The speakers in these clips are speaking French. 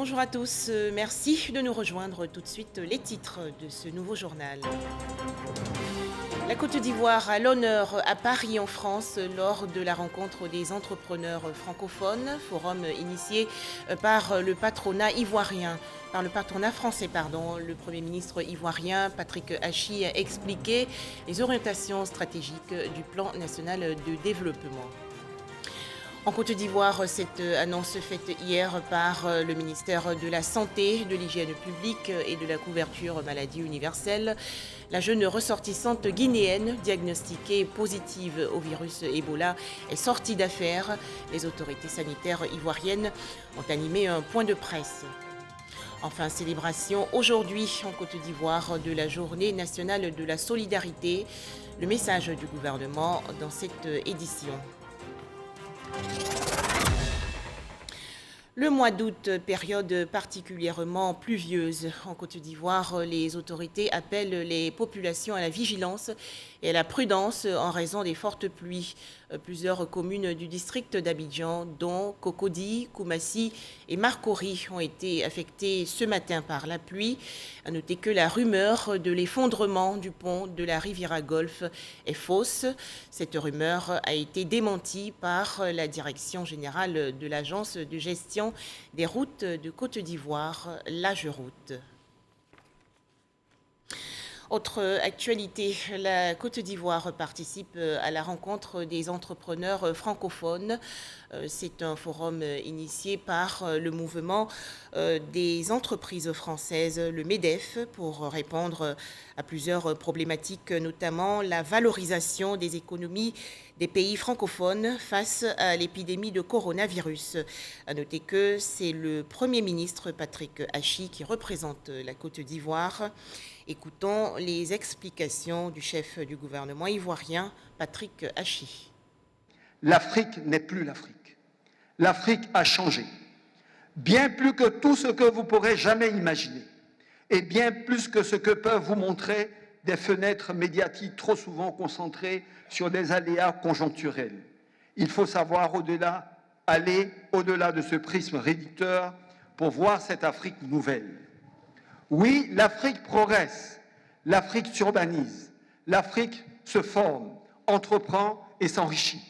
Bonjour à tous, merci de nous rejoindre tout de suite les titres de ce nouveau journal. La Côte d'Ivoire a l'honneur à Paris en France lors de la rencontre des entrepreneurs francophones, forum initié par le patronat ivoirien. Par le patronat français, le Premier ministre ivoirien Patrick Hachi a expliqué les orientations stratégiques du plan national de développement. En Côte d'Ivoire, cette annonce faite hier par le ministère de la Santé, de l'Hygiène publique et de la couverture maladie universelle. La jeune ressortissante guinéenne diagnostiquée positive au virus Ebola est sortie d'affaire. Les autorités sanitaires ivoiriennes ont animé un point de presse. Enfin, célébration aujourd'hui en Côte d'Ivoire de la Journée nationale de la solidarité. Le message du gouvernement dans cette édition. Le mois d'août, période particulièrement pluvieuse en Côte d'Ivoire, les autorités appellent les populations à la vigilance et à la prudence en raison des fortes pluies. Plusieurs communes du district d'Abidjan, dont Cocody, Koumassi et Marcory, ont été affectées ce matin par la pluie. À noter que la rumeur de l'effondrement du pont de la Riviera Golfe est fausse. Cette rumeur a été démentie par la direction générale de l'agence de gestion des routes de Côte d'Ivoire, l'AGEROUTE. Autre actualité, la Côte d'Ivoire participe à la rencontre des entrepreneurs francophones. C'est un forum initié par le mouvement des entreprises françaises, le MEDEF, pour répondre à plusieurs problématiques, notamment la valorisation des économies des pays francophones face à l'épidémie de coronavirus. À noter que c'est le Premier ministre Patrick Hachi qui représente la Côte d'Ivoire. Écoutons les explications du chef du gouvernement ivoirien, Patrick Hachi. L'Afrique n'est plus l'Afrique. L'Afrique a changé. Bien plus que tout ce que vous pourrez jamais imaginer. Et bien plus que ce que peuvent vous montrer des fenêtres médiatiques trop souvent concentrées sur des aléas conjoncturels. Il faut savoir aller au-delà de ce prisme réducteur pour voir cette Afrique nouvelle. Oui, l'Afrique progresse, l'Afrique s'urbanise, l'Afrique se forme, entreprend et s'enrichit.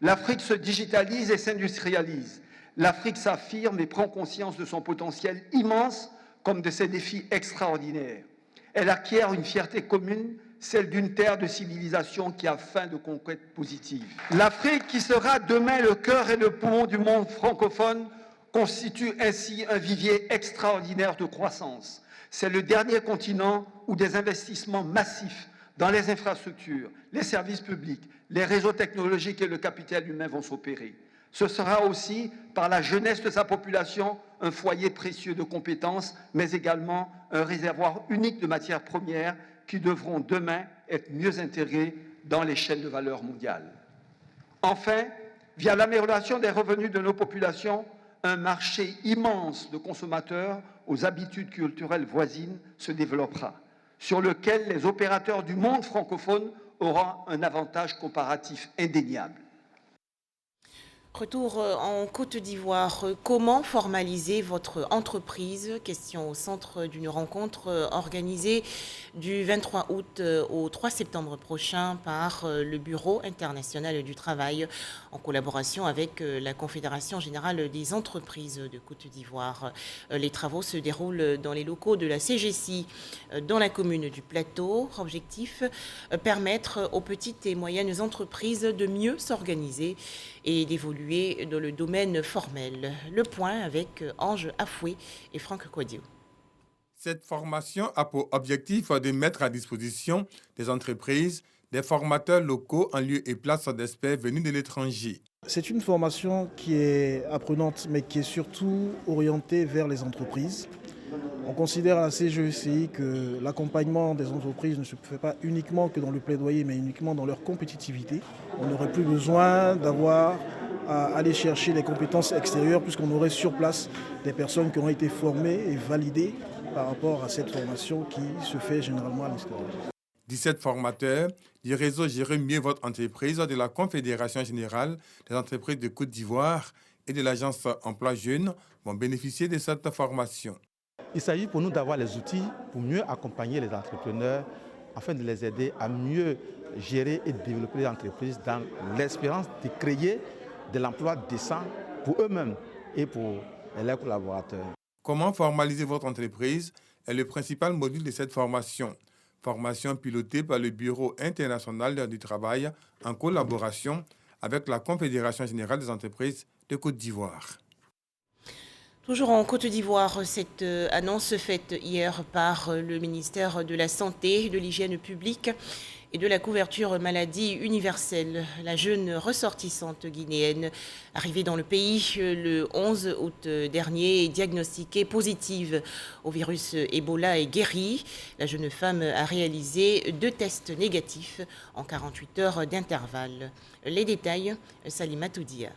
L'Afrique se digitalise et s'industrialise. L'Afrique s'affirme et prend conscience de son potentiel immense comme de ses défis extraordinaires. Elle acquiert une fierté commune, celle d'une terre de civilisation qui a faim de conquêtes positives. L'Afrique, qui sera demain le cœur et le poumon du monde francophone, constitue ainsi un vivier extraordinaire de croissance. C'est le dernier continent où des investissements massifs dans les infrastructures, les services publics, les réseaux technologiques et le capital humain vont s'opérer. Ce sera aussi, par la jeunesse de sa population, un foyer précieux de compétences, mais également un réservoir unique de matières premières qui devront demain être mieux intégrées dans les chaînes de valeur mondiales. Enfin, via l'amélioration des revenus de nos populations, un marché immense de consommateurs aux habitudes culturelles voisines se développera, sur lequel les opérateurs du monde francophone auront un avantage comparatif indéniable. Retour en Côte d'Ivoire. Comment formaliser votre entreprise? Question au centre d'une rencontre organisée du 23 août au 3 septembre prochain par le Bureau international du travail en collaboration avec la Confédération générale des entreprises de Côte d'Ivoire. Les travaux se déroulent dans les locaux de la CGC dans la commune du Plateau. Objectif, permettre aux petites et moyennes entreprises de mieux s'organiser et d'évoluer dans le domaine formel. Le point avec Ange Afoué et Franck Quadio. Cette formation a pour objectif de mettre à disposition des entreprises des formateurs locaux en lieu et place d'experts venus de l'étranger. C'est une formation qui est apprenante, mais qui est surtout orientée vers les entreprises. On considère à la CGECI que l'accompagnement des entreprises ne se fait pas uniquement que dans le plaidoyer, mais uniquement dans leur compétitivité. On n'aurait plus besoin d'avoir à aller chercher des compétences extérieures, puisqu'on aurait sur place des personnes qui ont été formées et validées par rapport à cette formation qui se fait généralement à l'extérieur. 17 formateurs du réseau Gérer mieux votre entreprise de la Confédération générale des entreprises de Côte d'Ivoire et de l'agence Emploi Jeunes vont bénéficier de cette formation. Il s'agit pour nous d'avoir les outils pour mieux accompagner les entrepreneurs afin de les aider à mieux gérer et développer les entreprises dans l'espérance de créer de l'emploi décent pour eux-mêmes et pour leurs collaborateurs. Comment formaliser votre entreprise est le principal module de cette formation. Formation pilotée par le Bureau international du travail en collaboration avec la Confédération générale des entreprises de Côte d'Ivoire. Toujours en Côte d'Ivoire, cette annonce faite hier par le ministère de la Santé, de l'Hygiène publique et de la couverture maladie universelle. La jeune ressortissante guinéenne arrivée dans le pays le 11 août dernier est diagnostiquée positive au virus Ebola et guérie. La jeune femme a réalisé 2 tests négatifs en 48 heures d'intervalle. Les détails, Salima Toudia.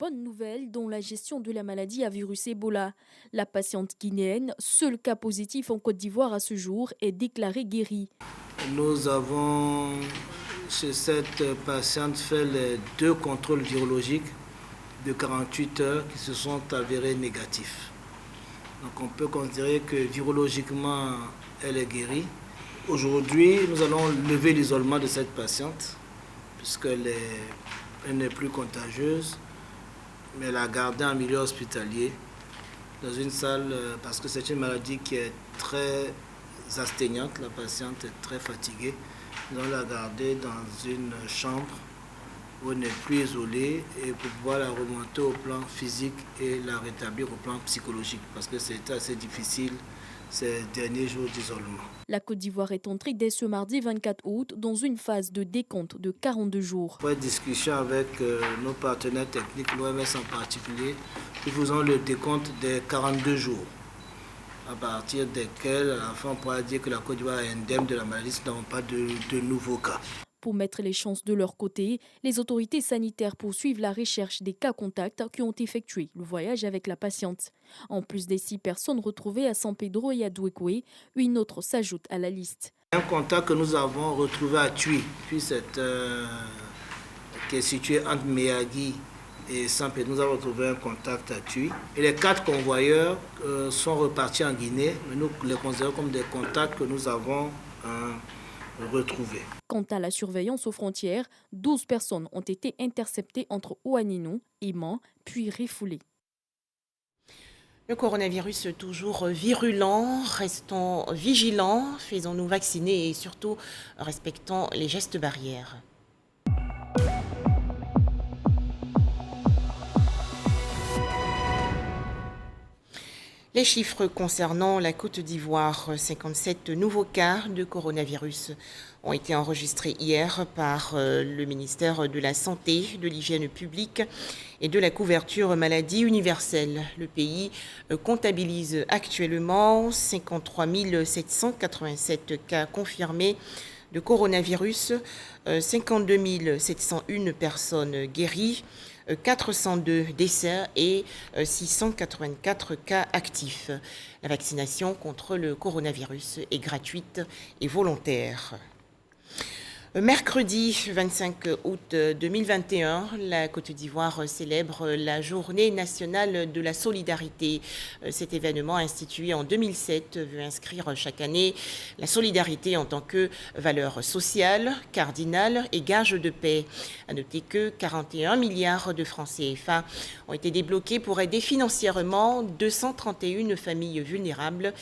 Bonne nouvelle dans la gestion de la maladie à virus Ebola. La patiente guinéenne, seul cas positif en Côte d'Ivoire à ce jour, est déclarée guérie. Nous avons chez cette patiente fait les 2 contrôles virologiques de 48 heures qui se sont avérés négatifs. Donc on peut considérer que virologiquement elle est guérie. Aujourd'hui, nous allons lever l'isolement de cette patiente puisqu'elle n'est plus contagieuse. Mais la garder en milieu hospitalier, dans une salle, parce que c'est une maladie qui est très astreignante, la patiente est très fatiguée. Nous allons la garder dans une chambre où elle n'est plus isolée et pour pouvoir la remonter au plan physique et la rétablir au plan psychologique, parce que c'est assez difficile ces derniers jours d'isolement. La Côte d'Ivoire est entrée dès ce mardi 24 août dans une phase de décompte de 42 jours. Après discussion avec nos partenaires techniques, l'OMS en particulier, nous faisons le décompte des 42 jours, à partir desquels, à la fin, on pourra dire que la Côte d'Ivoire est indemne de la maladie si nous n'avons pas de nouveaux cas. Pour mettre les chances de leur côté, les autorités sanitaires poursuivent la recherche des cas contacts qui ont effectué le voyage avec la patiente. En plus des 6 personnes retrouvées à San Pedro et à Douekoué, une autre s'ajoute à la liste. Un contact que nous avons retrouvé à Thuy, qui est situé entre Meyagui et San Pedro. Nous avons retrouvé un contact à Thuy. Et les 4 convoyeurs sont repartis en Guinée, mais nous les considérons comme des contacts que nous avons retrouvés. Quant à la surveillance aux frontières, 12 personnes ont été interceptées entre Ouaninou et Mans, puis refoulées. Le coronavirus toujours virulent, restons vigilants, faisons-nous vacciner et surtout respectons les gestes barrières. Les chiffres concernant la Côte d'Ivoire, 57 nouveaux cas de coronavirus ont été enregistrés hier par le ministère de la Santé, de l'Hygiène publique et de la couverture maladie universelle. Le pays comptabilise actuellement 53 787 cas confirmés de coronavirus, 52 701 personnes guéries, 402 décès et 684 cas actifs. La vaccination contre le coronavirus est gratuite et volontaire. Mercredi 25 août 2021, la Côte d'Ivoire célèbre la Journée nationale de la solidarité. Cet événement, institué en 2007, veut inscrire chaque année la solidarité en tant que valeur sociale, cardinale et gage de paix. À noter que 41 milliards de francs CFA ont été débloqués pour aider financièrement 231 familles vulnérables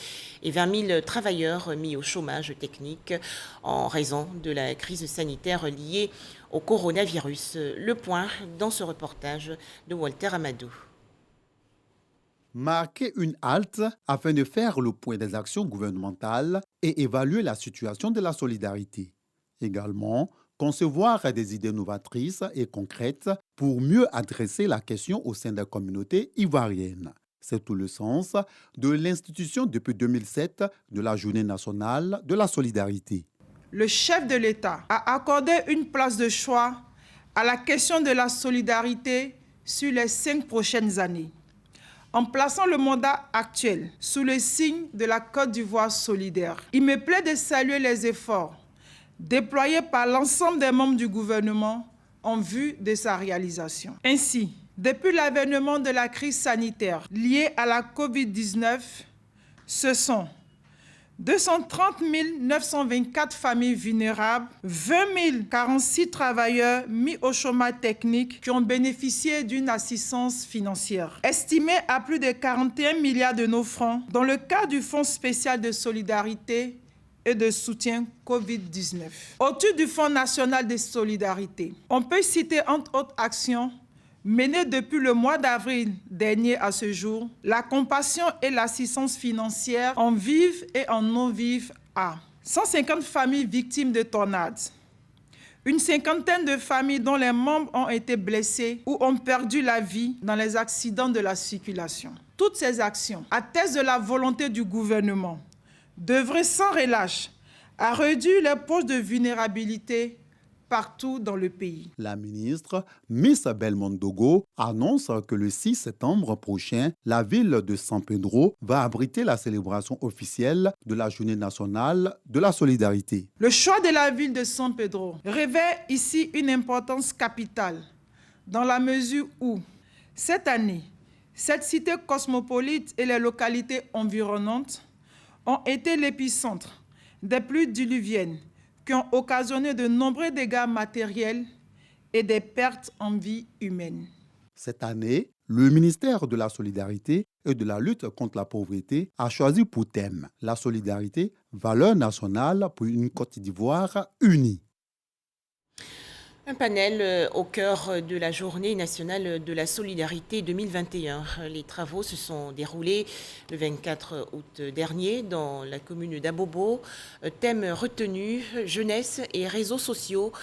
et 20 000 travailleurs mis au chômage technique en raison de la crise sanitaire liée au coronavirus. Le point dans ce reportage de Walter Amadou. Marquer une halte afin de faire le point des actions gouvernementales et évaluer la situation de la solidarité. Également, concevoir des idées novatrices et concrètes pour mieux adresser la question au sein de la communauté ivoirienne. C'est tout le sens de l'institution depuis 2007 de la Journée nationale de la solidarité. Le chef de l'État a accordé une place de choix à la question de la solidarité sur les 5 prochaines années, en plaçant le mandat actuel sous le signe de la Côte d'Ivoire solidaire. Il me plaît de saluer les efforts déployés par l'ensemble des membres du gouvernement en vue de sa réalisation. Ainsi, Depuis l'avènement de la crise sanitaire liée à la COVID-19, ce sont 230 924 familles vulnérables, 20 046 travailleurs mis au chômage technique qui ont bénéficié d'une assistance financière, estimée à plus de 41 milliards de nos francs dans le cadre du Fonds spécial de solidarité et de soutien COVID-19. Autour du Fonds national de solidarité, on peut citer entre autres actions menées depuis le mois d'avril dernier à ce jour, la compassion et l'assistance financière en vive et en non-vive à 150 familles victimes de tornades, une cinquantaine de familles dont les membres ont été blessés ou ont perdu la vie dans les accidents de la circulation. Toutes ces actions attestent de la volonté du gouvernement d'œuvrer sans relâche à réduire les poches de vulnérabilité partout dans le pays. La ministre Miss Belmondo annonce que le 6 septembre prochain, la ville de San Pedro va abriter la célébration officielle de la Journée nationale de la solidarité. Le choix de la ville de San Pedro revêt ici une importance capitale dans la mesure où, cette année, cette cité cosmopolite et les localités environnantes ont été l'épicentre des pluies diluviennes qui ont occasionné de nombreux dégâts matériels et des pertes en vie humaine. Cette année, le ministère de la Solidarité et de la lutte contre la pauvreté a choisi pour thème la solidarité, valeur nationale pour une Côte d'Ivoire unie. Un panel au cœur de la Journée nationale de la solidarité 2021. Les travaux se sont déroulés le 24 août dernier dans la commune d'Abobo. Thème retenu, jeunesse et réseaux sociaux.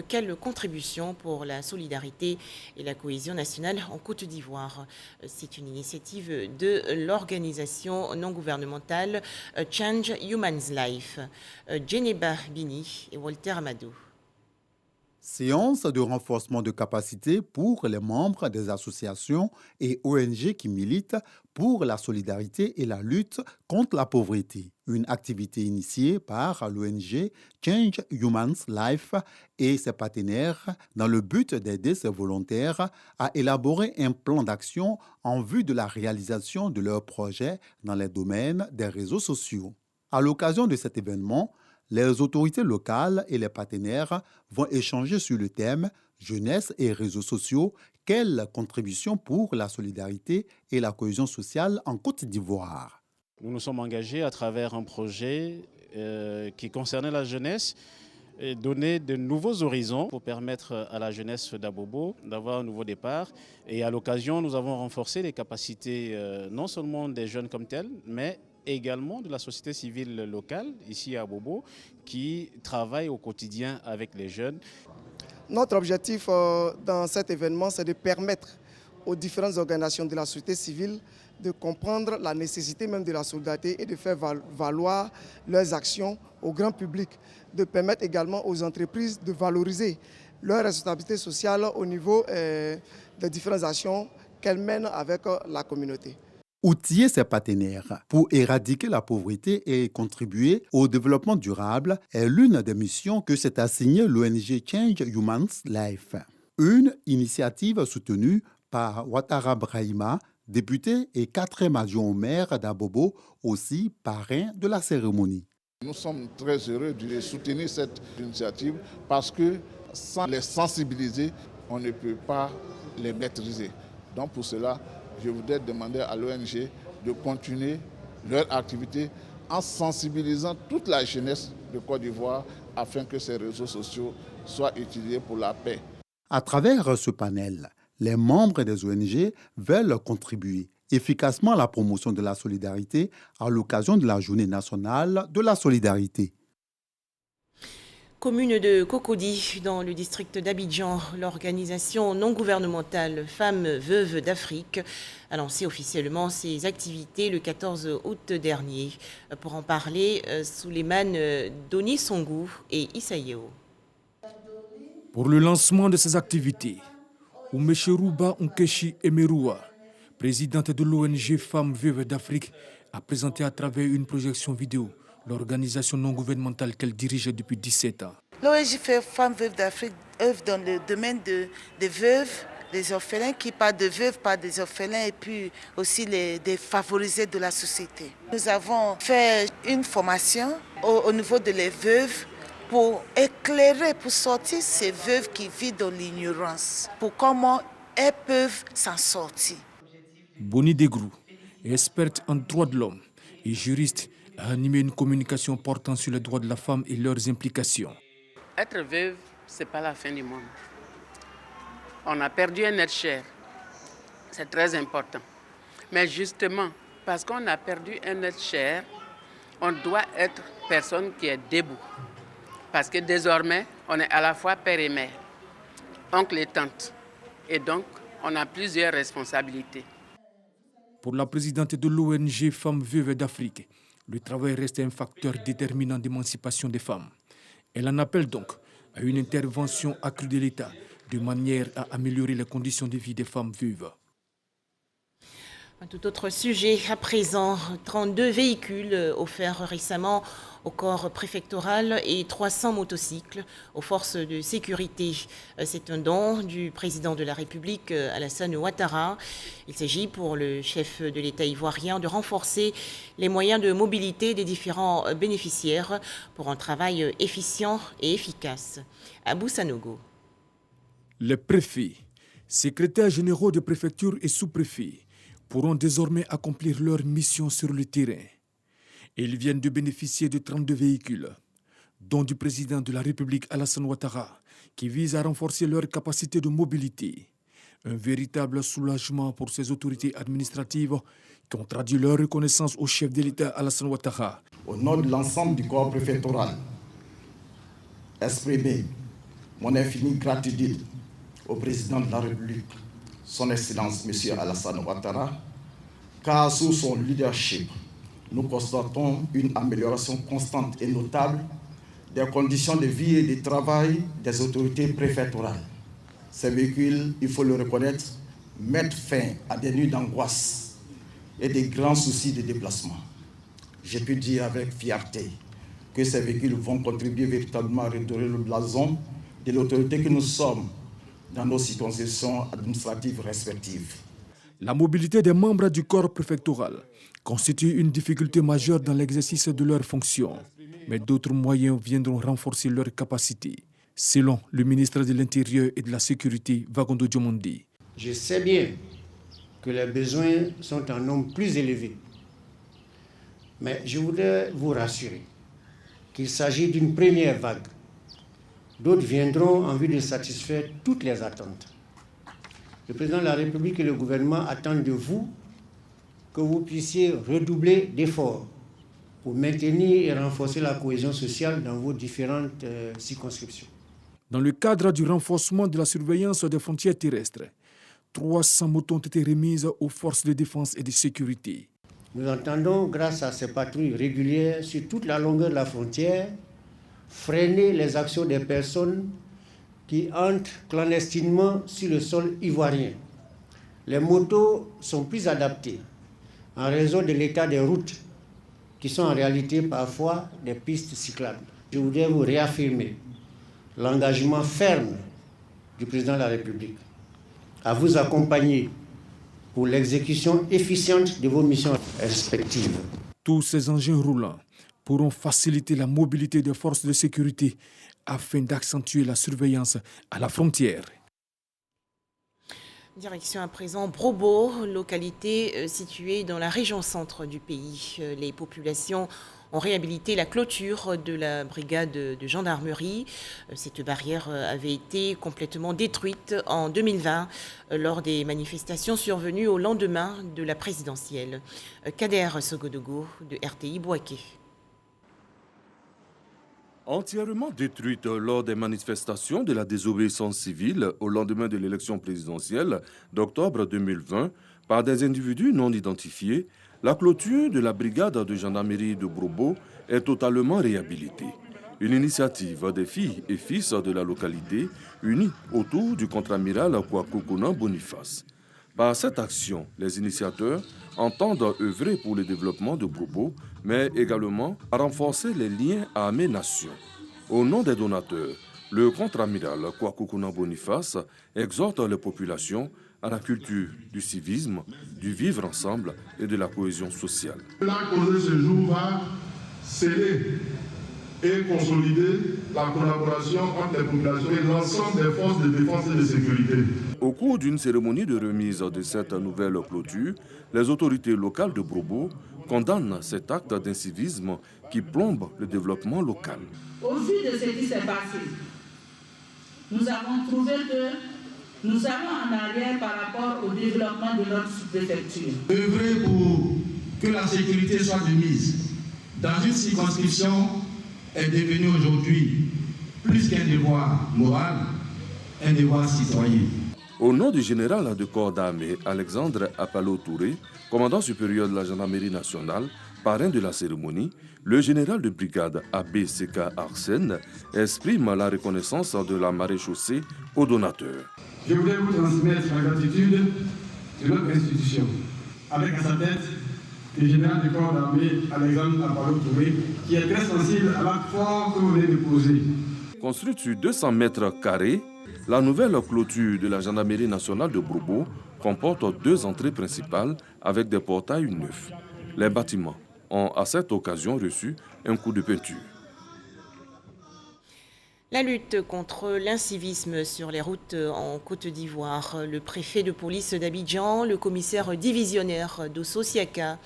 Quelle contribution pour la solidarité et la cohésion nationale en Côte d'Ivoire. C'est une initiative de l'organisation non gouvernementale Change Human's Life. Djeneba Bini et Walter Amadou. Séance de renforcement de capacité pour les membres des associations et ONG qui militent pour la solidarité et la lutte contre la pauvreté. Une activité initiée par l'ONG Change Human's Life et ses partenaires dans le but d'aider ces volontaires à élaborer un plan d'action en vue de la réalisation de leurs projets dans les domaines des réseaux sociaux. À l'occasion de cet événement, les autorités locales et les partenaires vont échanger sur le thème « Jeunesse et réseaux sociaux, quelle contribution pour la solidarité et la cohésion sociale en Côte d'Ivoire ?» Nous nous sommes engagés à travers un projet qui concernait la jeunesse et donner de nouveaux horizons pour permettre à la jeunesse d'Abobo d'avoir un nouveau départ. Et à l'occasion, nous avons renforcé les capacités non seulement des jeunes comme tels, mais également de la société civile locale, ici à Abobo, qui travaille au quotidien avec les jeunes. Notre objectif dans cet événement, c'est de permettre aux différentes organisations de la société civile de comprendre la nécessité même de la solidarité et de faire valoir leurs actions au grand public, de permettre également aux entreprises de valoriser leur responsabilité sociale au niveau des différentes actions qu'elles mènent avec la communauté. Outiller ses partenaires pour éradiquer la pauvreté et contribuer au développement durable est l'une des missions que s'est assignée l'ONG Change Human's Life. Une initiative soutenue par Ouattara Brahima, député et 4e adjoint au maire d'Abobo, aussi parrain de la cérémonie. Nous sommes très heureux de soutenir cette initiative parce que sans les sensibiliser, on ne peut pas les maîtriser. Donc pour cela, je voudrais demander à l'ONG de continuer leur activité en sensibilisant toute la jeunesse de Côte d'Ivoire afin que ces réseaux sociaux soient utilisés pour la paix. À travers ce panel, les membres des ONG veulent contribuer efficacement à la promotion de la solidarité à l'occasion de la Journée nationale de la solidarité. Commune de Cocody, dans le district d'Abidjan, l'organisation non gouvernementale Femmes Veuves d'Afrique a lancé officiellement ses activités le 14 août dernier. Pour en parler, Souleymane Doni Songou et Issaïeo. Pour le lancement de ces activités, Oumecherouba Nkechi Emeroua, présidente de l'ONG Femmes Veuves d'Afrique, a présenté à travers une projection vidéo l'organisation non gouvernementale qu'elle dirige depuis 17 ans. L'ONG Femmes Veuves d'Afrique œuvre dans le domaine des veuves, des orphelins, qui parle de veuves, parle des orphelins et puis aussi des favorisés de la société. Nous avons fait une formation au niveau de les veuves pour éclairer, pour sortir ces veuves qui vivent dans l'ignorance, pour comment elles peuvent s'en sortir. Boni Degrou, experte en droits de l'homme et juriste, a animé une communication portant sur les droits de la femme et leurs implications. Être veuve, ce n'est pas la fin du monde. On a perdu un être cher. C'est très important. Mais justement, parce qu'on a perdu un être cher, on doit être personne qui est debout. Parce que désormais, on est à la fois père et mère, oncle et tante. Et donc, on a plusieurs responsabilités. Pour la présidente de l'ONG Femmes Veuves d'Afrique, le travail reste un facteur déterminant d'émancipation des femmes. Elle en appelle donc à une intervention accrue de l'État de manière à améliorer les conditions de vie des femmes veuves. Un tout autre sujet à présent, 32 véhicules offerts récemment au corps préfectoral et 300 motocycles aux forces de sécurité. C'est un don du président de la République, Alassane Ouattara. Il s'agit pour le chef de l'État ivoirien de renforcer les moyens de mobilité des différents bénéficiaires pour un travail efficient et efficace. Abou Sanogo. Les préfets, secrétaires généraux de préfecture et sous-préfets pourront désormais accomplir leur mission sur le terrain. Ils viennent de bénéficier de 32 véhicules, dont du président de la République Alassane Ouattara, qui vise à renforcer leur capacité de mobilité. Un véritable soulagement pour ces autorités administratives qui ont traduit leur reconnaissance au chef de l'État Alassane Ouattara. Au nom de l'ensemble du corps préfectoral, exprimer mon infinie gratitude au président de la République, son Excellence M. Alassane Ouattara, car sous son leadership, nous constatons une amélioration constante et notable des conditions de vie et de travail des autorités préfectorales. Ces véhicules, il faut le reconnaître, mettent fin à des nuits d'angoisse et des grands soucis de déplacement. J'ai pu dire avec fierté que ces véhicules vont contribuer véritablement à redorer le blason de l'autorité que nous sommes dans nos circonscriptions administratives respectives. La mobilité des membres du corps préfectoral constitue une difficulté majeure dans l'exercice de leurs fonctions. Mais d'autres moyens viendront renforcer leurs capacités, selon le ministre de l'Intérieur et de la Sécurité, Vagondo Diomondi. Je sais bien que les besoins sont en nombre plus élevé. Mais je voudrais vous rassurer qu'il s'agit d'une première vague. D'autres viendront en vue de satisfaire toutes les attentes. Le président de la République et le gouvernement attendent de vous que vous puissiez redoubler d'efforts pour maintenir et renforcer la cohésion sociale dans vos différentes circonscriptions. Dans le cadre du renforcement de la surveillance des frontières terrestres, 300 motos ont été remises aux forces de défense et de sécurité. Nous entendons, grâce à ces patrouilles régulières sur toute la longueur de la frontière, freiner les actions des personnes qui entrent clandestinement sur le sol ivoirien. Les motos sont plus adaptées en raison de l'état des routes qui sont en réalité parfois des pistes cyclables. Je voudrais vous réaffirmer l'engagement ferme du président de la République à vous accompagner pour l'exécution efficiente de vos missions respectives. Tous ces engins roulants pourront faciliter la mobilité des forces de sécurité afin d'accentuer la surveillance à la frontière. Direction à présent Brobo, localité située dans la région centre du pays. Les populations ont réhabilité la clôture de la brigade de gendarmerie. Cette barrière avait été complètement détruite en 2020 lors des manifestations survenues au lendemain de la présidentielle. Kader Sogodogo de RTI Bouaké. Entièrement détruite lors des manifestations de la désobéissance civile au lendemain de l'élection présidentielle d'octobre 2020 par des individus non identifiés, la clôture de la brigade de gendarmerie de Brobo est totalement réhabilitée. Une initiative des filles et fils de la localité unis autour du contre-amiral Kwakokona Boniface. Par cette action, les initiateurs entendent œuvrer pour le développement de Brobo, mais également à renforcer les liens armées-nations. Au nom des donateurs, Le contre-amiral Kwakukuna Boniface exhorte les populations à la culture du civisme, du vivre ensemble et de la cohésion sociale. La cause de ce jour va sceller et consolider la collaboration entre les populations et l'ensemble des forces de défense et de sécurité. Au cours d'une cérémonie de remise de cette nouvelle clôture, les autorités locales de Brobo condamnent cet acte d'incivisme qui plombe le développement local. Au vu de ce qui s'est passé, nous avons trouvé que nous allons en arrière par rapport au développement de notre sous-préfecture. Œuvrer pour que la sécurité soit de mise dans une circonscription est devenu aujourd'hui plus qu'un devoir moral, un devoir citoyen. Au nom du général de corps d'armée Alexandre Apalo Touré, commandant supérieur de la gendarmerie nationale, parrain de la cérémonie, le général de brigade ABCK Arsène exprime la reconnaissance de la maréchaussée aux donateurs. Je voulais vous transmettre la gratitude de notre institution, avec à sa tête le général du corps d'armée Alexandre Apalo Touré, qui est très sensible à l'acte fort que vous venez de poser. Construite sur 200 mètres carrés, la nouvelle clôture de la gendarmerie nationale de Brobo comporte 2 entrées principales avec des portails neufs. Les bâtiments ont à cette occasion reçu un coup de peinture. La lutte contre l'incivisme sur les routes en Côte d'Ivoire. Le préfet de police d'Abidjan, le commissaire divisionnaire d'Osso-Siaka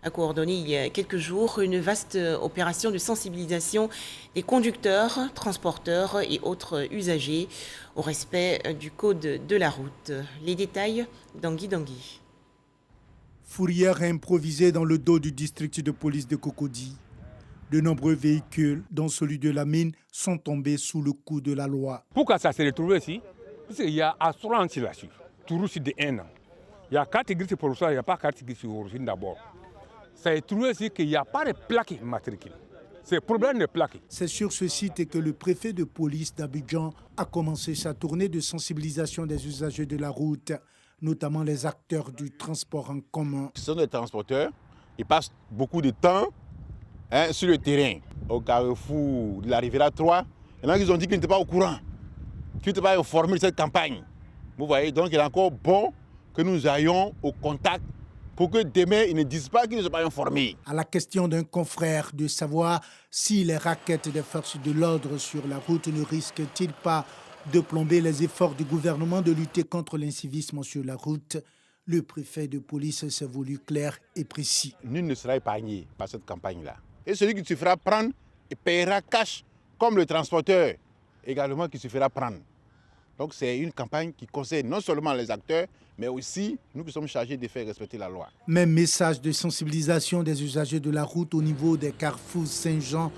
a coordonné il y a quelques jours une vaste opération de sensibilisation des conducteurs, transporteurs et autres usagers au respect du code de la route. Les détails d'Angui Dangui. Fourrière improvisée dans le dos du district de police de Cocody. De nombreux véhicules, dont celui de la mine, sont tombés sous le coup de la loi. Pourquoi ça s'est retrouvé ici? Parce qu'il y a assurance là-dessus, tout de 1 an. Il y a carte grise pour ça, il n'y a pas carte grise sur origine d'abord. Ça est trouvé ici qu'il n'y a pas de plaque immatriculée. C'est le problème de plaques. C'est sur ce site que le préfet de police d'Abidjan a commencé sa tournée de sensibilisation des usagers de la route, notamment les acteurs du transport en commun. Ce sont des transporteurs, ils passent beaucoup de temps sur le terrain. Au carrefour de la Riviera 3, il y en a qui ont dit qu'ils n'étaient pas au courant, qu'ils n'étaient pas informés de cette campagne. Vous voyez, donc il est encore bon que nous ayons au contact pour que demain, ils ne disent pas qu'ils ne sont pas informés. À la question d'un confrère de savoir si les raquettes des forces de l'ordre sur la route ne risquent-ils pas de plomber les efforts du gouvernement de lutter contre l'incivisme sur la route, le préfet de police s'est voulu clair et précis. Nul ne sera épargné par cette campagne-là. Et celui qui se fera prendre, il paiera cash, comme le transporteur également qui se fera prendre. Donc c'est une campagne qui concerne non seulement les acteurs, mais aussi nous qui sommes chargés de faire respecter la loi. Même message de sensibilisation des usagers de la route au niveau des carrefours Saint-Jean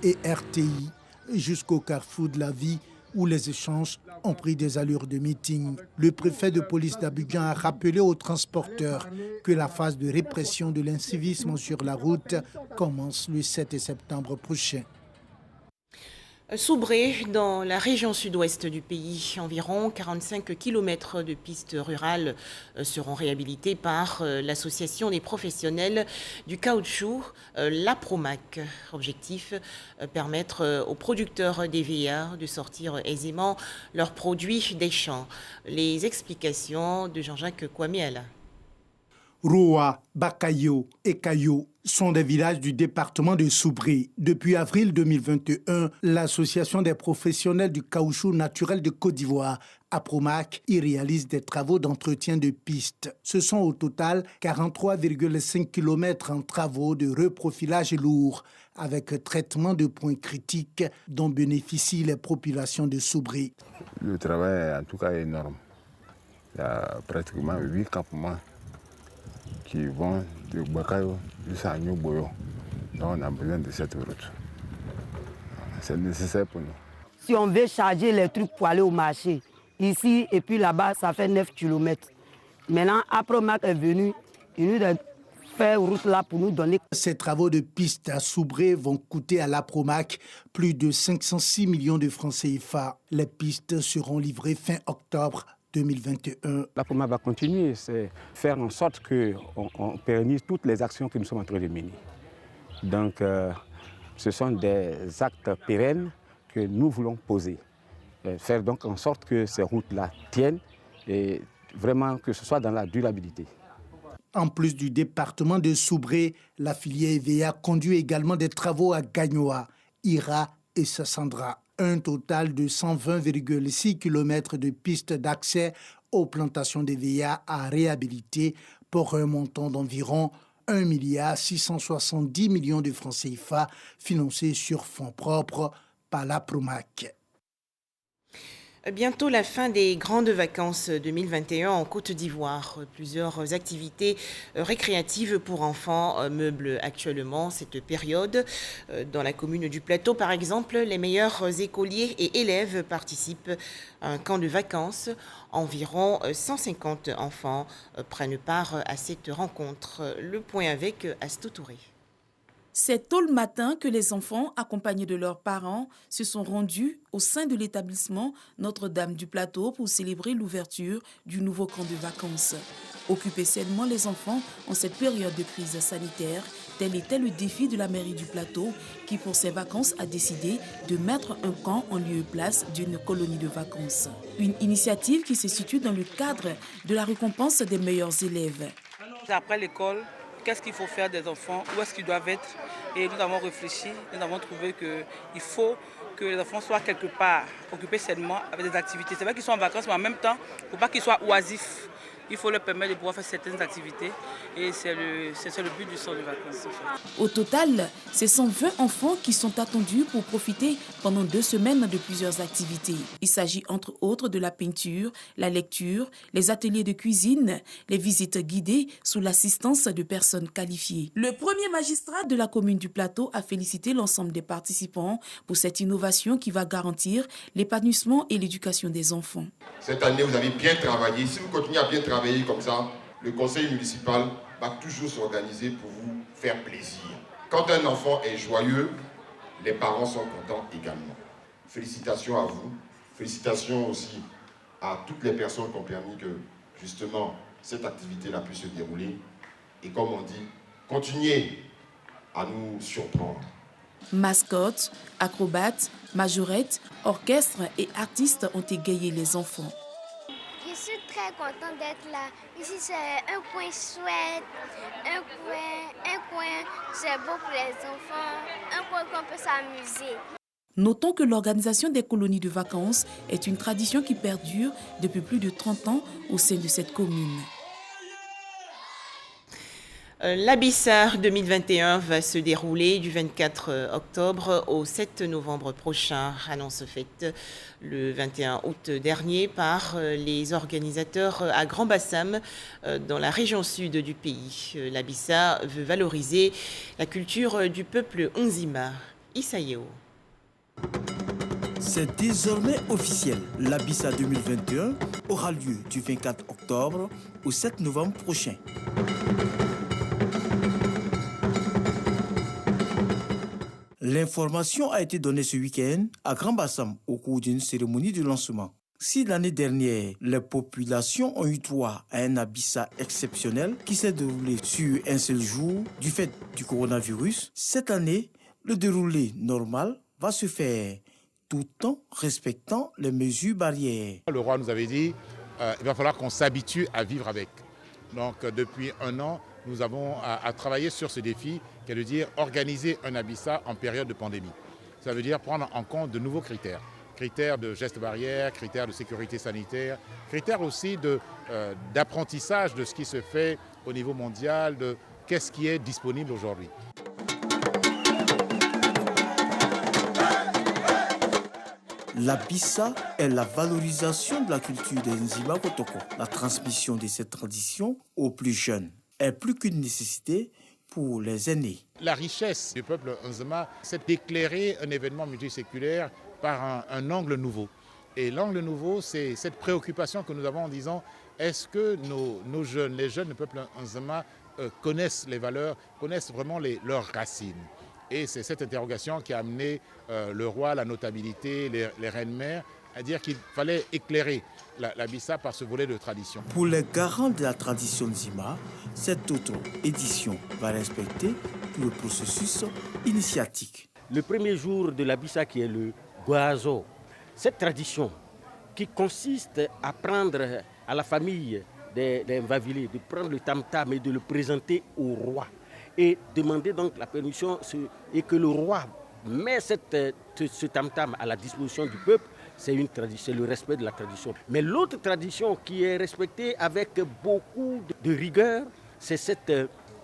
et RTI, jusqu'au carrefour de la vie, où les échanges ont pris des allures de meeting. Le préfet de police d'Abidjan a rappelé aux transporteurs que la phase de répression de l'incivisme sur la route commence le 7 septembre prochain. Soubré, dans la région sud-ouest du pays, environ 45 km de pistes rurales seront réhabilitées par l'association des professionnels du caoutchouc, l'APROMAC. Objectif, permettre aux producteurs d'EVA de sortir aisément leurs produits des champs. Les explications de Jean-Jacques Kwame-Ala. Roa, Bakayo et Kayo sont des villages du département de Soubré. Depuis avril 2021, l'association des professionnels du caoutchouc naturel de Côte d'Ivoire, APROMAC, y réalise des travaux d'entretien de pistes. Ce sont au total 43,5 km en travaux de reprofilage lourd, avec traitement de points critiques dont bénéficient les populations de Soubré. Le travail est en tout cas énorme. Il y a pratiquement 8 campements qui vont de Bakayo jusqu'à Nyoboyo. Donc on a besoin de cette route. C'est nécessaire pour nous. Si on veut charger les trucs pour aller au marché, ici et puis là-bas, ça fait 9 km. Maintenant, APROMAC est venu, il nous a fait route là pour nous donner. Ces travaux de piste à Soubré vont coûter à l'APROMAC plus de 506 millions de francs CFA. Les pistes seront livrées fin octobre 2021. L'APROMAC va continuer, c'est faire en sorte qu'on pérennise toutes les actions que nous sommes en train de mener. Donc, ce sont des actes pérennes que nous voulons poser. faire donc en sorte que ces routes-là tiennent et vraiment que ce soit dans la durabilité. En plus du département de Soubré, la filière EVA conduit également des travaux à Gagnoa, Ira et Sassandra. Un total de 120,6 km de pistes d'accès aux plantations d'EVA à réhabiliter pour un montant d'environ 1,670 milliard de francs CFA financés sur fonds propres par la Promac. Bientôt la fin des grandes vacances 2021 en Côte d'Ivoire. Plusieurs activités récréatives pour enfants meublent actuellement cette période. Dans la commune du Plateau, par exemple, les meilleurs écoliers et élèves participent à un camp de vacances. Environ 150 enfants prennent part à cette rencontre. Le point avec Astou Touré. C'est tôt le matin que les enfants, accompagnés de leurs parents, se sont rendus au sein de l'établissement Notre-Dame du Plateau pour célébrer l'ouverture du nouveau camp de vacances. Occuper sainement les enfants en cette période de crise sanitaire, tel était le défi de la mairie du Plateau qui, pour ses vacances, a décidé de mettre un camp en lieu et place d'une colonie de vacances. Une initiative qui se situe dans le cadre de la récompense des meilleurs élèves. Après l'école, qu'est-ce qu'il faut faire des enfants, où est-ce qu'ils doivent être. Et nous avons réfléchi, nous avons trouvé qu'il faut que les enfants soient quelque part occupés sainement avec des activités. C'est vrai qu'ils sont en vacances, mais en même temps, il ne faut pas qu'ils soient oisifs. Il faut leur permettre de pouvoir faire certaines activités et c'est le but du centre de vacances. Au total, c'est 120 enfants qui sont attendus pour profiter pendant 2 semaines de plusieurs activités. Il s'agit entre autres de la peinture, la lecture, les ateliers de cuisine, les visites guidées sous l'assistance de personnes qualifiées. Le premier magistrat de la commune du Plateau a félicité l'ensemble des participants pour cette innovation qui va garantir l'épanouissement et l'éducation des enfants. Cette année, vous avez bien travaillé. Si vous continuez à bien travailler comme ça, le conseil municipal va toujours s'organiser pour vous faire plaisir. Quand un enfant est joyeux, les parents sont contents également. Félicitations à vous. Félicitations aussi à toutes les personnes qui ont permis que, justement, cette activité-là puisse se dérouler. Et comme on dit, continuez à nous surprendre. Mascottes, acrobates, majorettes, orchestres et artistes ont égayé les enfants. Je suis très contente d'être là. Ici, c'est un coin chouette, un coin, c'est beau pour les enfants, un coin qu'on peut s'amuser. Notons que l'organisation des colonies de vacances est une tradition qui perdure depuis plus de 30 ans au sein de cette commune. L'Abissa 2021 va se dérouler du 24 octobre au 7 novembre prochain. Annonce faite le 21 août dernier par les organisateurs à Grand Bassam dans la région sud du pays. L'Abissa veut valoriser la culture du peuple Nzima. Issaïeo. C'est désormais officiel. L'Abissa 2021 aura lieu du 24 octobre au 7 novembre prochain. L'information a été donnée ce week-end à Grand Bassam au cours d'une cérémonie de lancement. Si l'année dernière, les populations ont eu droit à un Abissa exceptionnel qui s'est déroulé sur un seul jour du fait du coronavirus, cette année, le déroulé normal va se faire tout en respectant les mesures barrières. Le roi nous avait dit qu'il va falloir qu'on s'habitue à vivre avec. Donc depuis 1 an, nous avons à travailler sur ce défi qui est de dire organiser un Abissa en période de pandémie. Ça veut dire prendre en compte de nouveaux critères. Critères de gestes barrières, critères de sécurité sanitaire, critères aussi d'apprentissage de ce qui se fait au niveau mondial, de qu'est-ce qui est disponible aujourd'hui. L'Abissa est la valorisation de la culture des Nzima Kotoko. La transmission de cette tradition aux plus jeunes est plus qu'une nécessité pour les aînés. La richesse du peuple Nzima, c'est d'éclairer un événement multiséculaire par un angle nouveau. Et l'angle nouveau, c'est cette préoccupation que nous avons en disant est-ce que nos jeunes, les jeunes du peuple Nzima connaissent les valeurs, connaissent vraiment leurs racines. Et c'est cette interrogation qui a amené le roi, la notabilité, les reines-mères à dire qu'il fallait éclairer l'Abissa par ce volet de tradition. Pour les garants de la tradition Nzima, cette autre édition va respecter tout le processus initiatique. Le premier jour de l'Abissa qui est le Goazo, cette tradition qui consiste à prendre à la famille des Mvavili, de prendre le tam-tam et de le présenter au roi et demander donc la permission et que le roi met ce tam-tam à la disposition du peuple, c'est le respect de la tradition. Mais l'autre tradition qui est respectée avec beaucoup de rigueur, c'est cette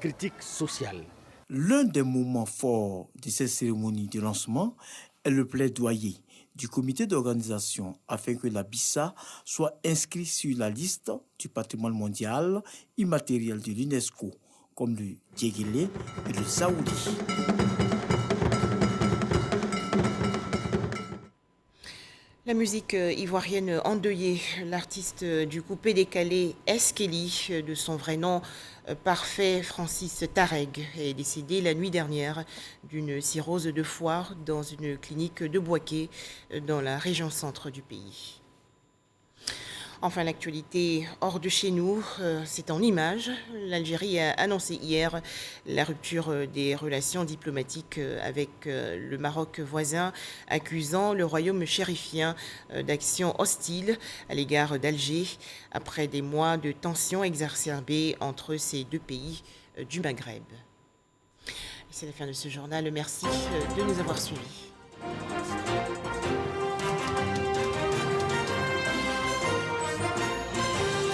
critique sociale. L'un des moments forts de cette cérémonie de lancement est le plaidoyer du comité d'organisation afin que la Bissa soit inscrite sur la liste du patrimoine mondial immatériel de l'UNESCO, comme le djegélé et le saoudi. La musique ivoirienne endeuillée, l'artiste du coupé décalé Eskeli, de son vrai nom parfait Francis Tareg, est décédé la nuit dernière d'une cirrhose de foie dans une clinique de Bouaké dans la région centre du pays. Enfin, l'actualité hors de chez nous, c'est en images. L'Algérie a annoncé hier la rupture des relations diplomatiques avec le Maroc voisin, accusant le royaume chérifien d'actions hostiles à l'égard d'Alger, après des mois de tensions exacerbées entre ces deux pays du Maghreb. C'est la fin de ce journal. Merci de nous avoir suivis.